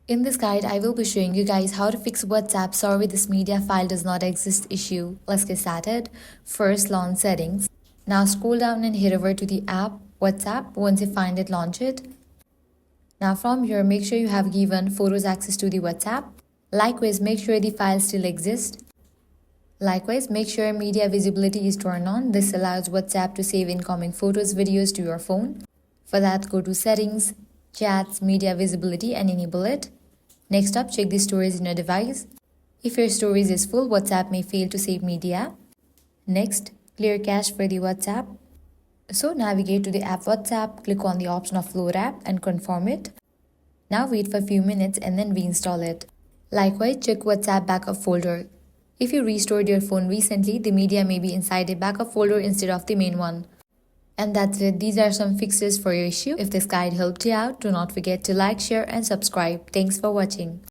In this guide, I will be showing you guys how to fix WhatsApp sorry this media file does not exist issue. Let's get started. First, launch settings. Now scroll down and head over to the app WhatsApp. Once you find it, launch it. Now from here, make sure you have given photos access to the WhatsApp. Likewise, make sure the file still exists. Likewise, make sure media visibility is turned on. This allows WhatsApp to save incoming photos, videos to your phone. For that, go to Settings, Chats, Media Visibility and enable it. Next up, check the storage in your device. If your storage is full, WhatsApp may fail to save media. Next, clear cache for the WhatsApp. So navigate to the app WhatsApp, click on the option of load app and confirm it. Now wait for a few minutes and then reinstall it. Likewise, check WhatsApp backup folder. If you restored your phone recently, the media may be inside a backup folder instead of the main one. And that's it. These are some fixes for your issue. If this guide helped you out, do not forget to like, share and subscribe. Thanks for watching.